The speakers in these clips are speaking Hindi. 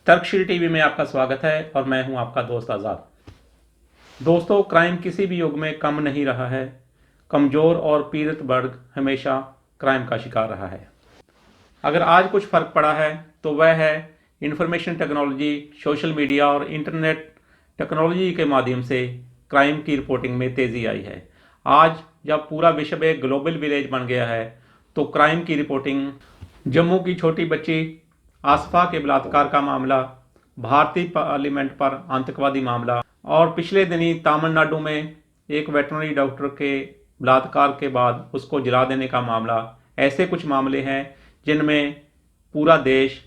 तर्कशील टीवी में आपका स्वागत है और मैं हूं आपका दोस्त आज़ाद। दोस्तों, क्राइम किसी भी युग में कम नहीं रहा है। कमज़ोर और पीड़ित वर्ग हमेशा क्राइम का शिकार रहा है। अगर आज कुछ फ़र्क पड़ा है तो वह है इंफॉर्मेशन टेक्नोलॉजी, सोशल मीडिया और इंटरनेट टेक्नोलॉजी के माध्यम से क्राइम की रिपोर्टिंग में तेज़ी आई है। आज जब पूरा विश्व एक ग्लोबल विलेज बन गया है तो क्राइम की रिपोर्टिंग, जम्मू की छोटी बच्ची आसफा के बलात्कार का मामला, भारतीय पार्लियामेंट पर आतंकवादी मामला और पिछले दिनी तमिलनाडु में एक वेटरनरी डॉक्टर के बलात्कार के बाद उसको जला देने का मामला, ऐसे कुछ मामले हैं जिनमें पूरा देश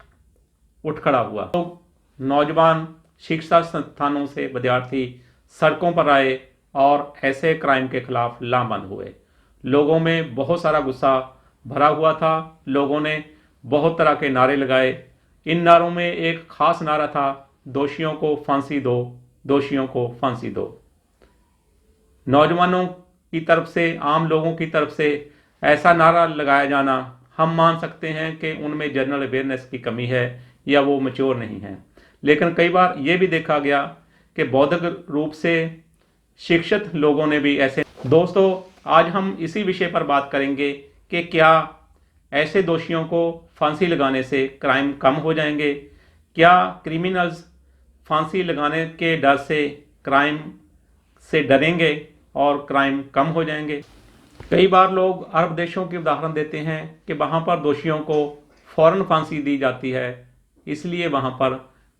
उठ खड़ा हुआ। तो नौजवान शिक्षा संस्थानों से विद्यार्थी सड़कों पर आए और ऐसे क्राइम के खिलाफ लामबंद हुए। लोगों में बहुत सारा गुस्सा भरा हुआ था। लोगों ने बहुत तरह के नारे लगाए। इन नारों में एक खास नारा था, दोषियों को फांसी दो, दोषियों को फांसी दो। नौजवानों की तरफ से, आम लोगों की तरफ से ऐसा नारा लगाया जाना, हम मान सकते हैं कि उनमें जनरल अवेयरनेस की कमी है या वो मैच्योर नहीं है। लेकिन कई बार ये भी देखा गया कि बौद्धिक रूप से शिक्षित लोगों ने भी ऐसे। दोस्तों, आज हम इसी विषय पर बात करेंगे कि क्या ऐसे दोषियों को फांसी लगाने से क्राइम कम हो जाएंगे? क्या क्रिमिनल्स फांसी लगाने के डर से क्राइम से डरेंगे और क्राइम कम हो जाएंगे? कई बार लोग अरब देशों के उदाहरण देते हैं कि वहाँ पर दोषियों को फौरन फांसी दी जाती है, इसलिए वहाँ पर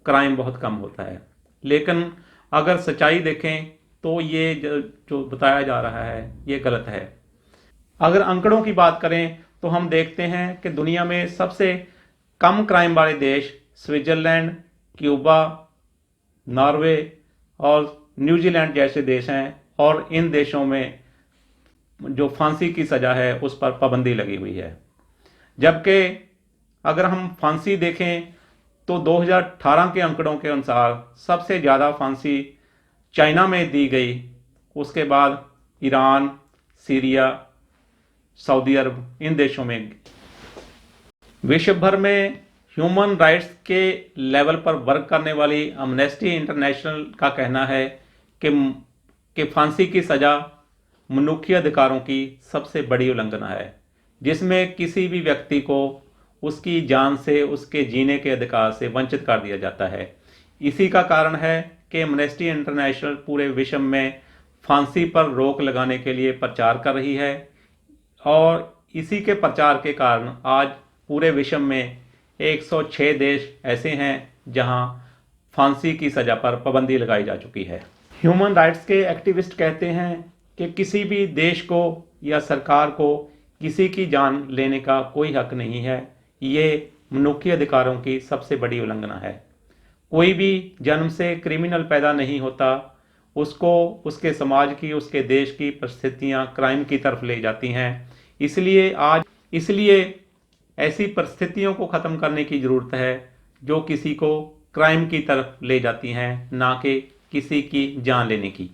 क्राइम बहुत कम होता है। लेकिन अगर सच्चाई देखें तो ये जो बताया जा रहा है ये गलत है। अगर आंकड़ों की बात करें तो हम देखते हैं कि दुनिया में सबसे कम क्राइम वाले देश स्विट्ज़रलैंड, क्यूबा, नॉर्वे और न्यूजीलैंड जैसे देश हैं और इन देशों में जो फांसी की सज़ा है उस पर पाबंदी लगी हुई है। जबकि अगर हम फांसी देखें तो 2018 के आंकड़ों के अनुसार सबसे ज़्यादा फांसी चाइना में दी गई, उसके बाद ईरान, सीरिया, सऊदी अरब, इन देशों में। विश्व भर में ह्यूमन राइट्स के लेवल पर वर्क करने वाली एमनेस्टी इंटरनेशनल का कहना है कि फांसी की सज़ा मनुष्य अधिकारों की सबसे बड़ी उल्लंघना है, जिसमें किसी भी व्यक्ति को उसकी जान से, उसके जीने के अधिकार से वंचित कर दिया जाता है। इसी का कारण है कि एमनेस्टी इंटरनेशनल पूरे विश्व में फांसी पर रोक लगाने के लिए प्रचार कर रही है और इसी के प्रचार के कारण आज पूरे विश्व में 106 देश ऐसे हैं जहां फांसी की सज़ा पर पाबंदी लगाई जा चुकी है। ह्यूमन राइट्स के एक्टिविस्ट कहते हैं कि किसी भी देश को या सरकार को किसी की जान लेने का कोई हक नहीं है। ये मनुष्य अधिकारों की सबसे बड़ी उल्लंघना है। कोई भी जन्म से क्रिमिनल पैदा नहीं होता, उसको उसके समाज की, उसके देश की परिस्थितियां क्राइम की तरफ ले जाती हैं। इसलिए ऐसी परिस्थितियों को ख़त्म करने की ज़रूरत है जो किसी को क्राइम की तरफ ले जाती हैं, ना कि किसी की जान लेने की।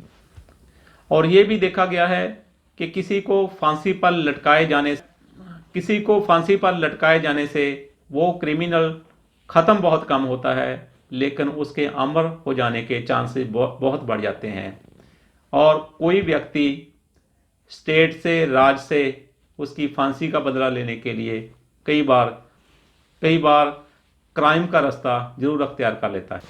और ये भी देखा गया है कि किसी को फांसी पर लटकाए जाने से वो क्रिमिनल ख़त्म बहुत कम होता है, लेकिन उसके अमर हो जाने के चांसेस बहुत बढ़ जाते हैं। और कोई व्यक्ति स्टेट से, राज्य से उसकी फांसी का बदला लेने के लिए कई बार क्राइम का रास्ता जरूर अख्तियार कर लेता है।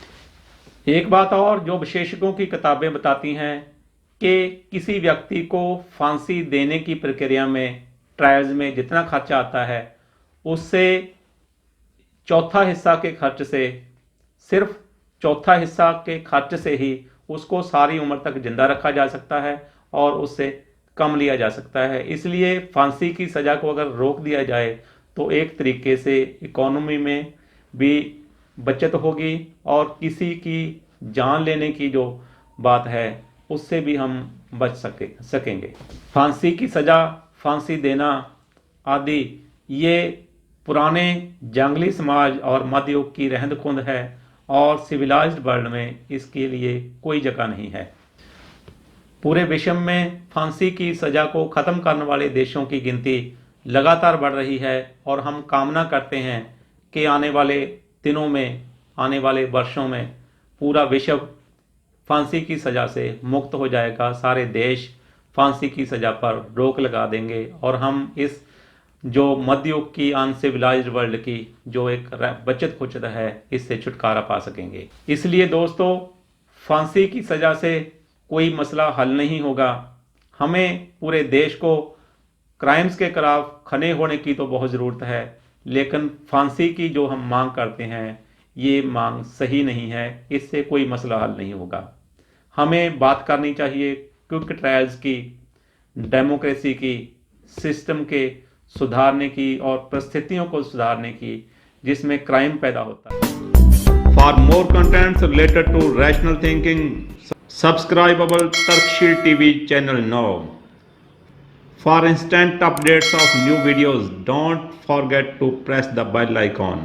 एक बात और जो विशेषज्ञों की किताबें बताती हैं कि किसी व्यक्ति को फांसी देने की प्रक्रिया में, ट्रायल्स में जितना खर्चा आता है उससे सिर्फ चौथा हिस्सा के खर्च से ही उसको सारी उम्र तक जिंदा रखा जा सकता है और उससे कम लिया जा सकता है। इसलिए फांसी की सज़ा को अगर रोक दिया जाए तो एक तरीके से इकोनॉमी में भी बचत होगी और किसी की जान लेने की जो बात है उससे भी हम बच सकेंगे। फांसी की सज़ा, फांसी देना आदि ये पुराने जंगली समाज और मध्ययुग की रहंद खुंद है और सिविलाइज्ड वर्ल्ड में इसके लिए कोई जगह नहीं है। पूरे विश्व में फांसी की सज़ा को ख़त्म करने वाले देशों की गिनती लगातार बढ़ रही है और हम कामना करते हैं कि आने वाले दिनों में आने वाले वर्षों में पूरा विश्व फांसी की सज़ा से मुक्त हो जाएगा। सारे देश फांसी की सज़ा पर रोक लगा देंगे और हम इस जो मध्ययुग की अनसिविलाइज्ड वर्ल्ड की जो एक बचत खुचत है, इससे छुटकारा पा सकेंगे। इसलिए दोस्तों, फांसी की सज़ा से कोई मसला हल नहीं होगा। हमें पूरे देश को क्राइम्स के खिलाफ खड़े होने की तो बहुत ज़रूरत है, लेकिन फांसी की जो हम मांग करते हैं, ये मांग सही नहीं है। इससे कोई मसला हल नहीं होगा। हमें बात करनी चाहिए क्विक ट्रायल्स की, डेमोक्रेसी की, सिस्टम के सुधारने की और परिस्थितियों को सुधारने की जिसमें क्राइम पैदा होता है। For more contents related to rational thinking, subscribe our Tarksheel TV channel now. For instant updates of new videos, don't forget to press the bell icon.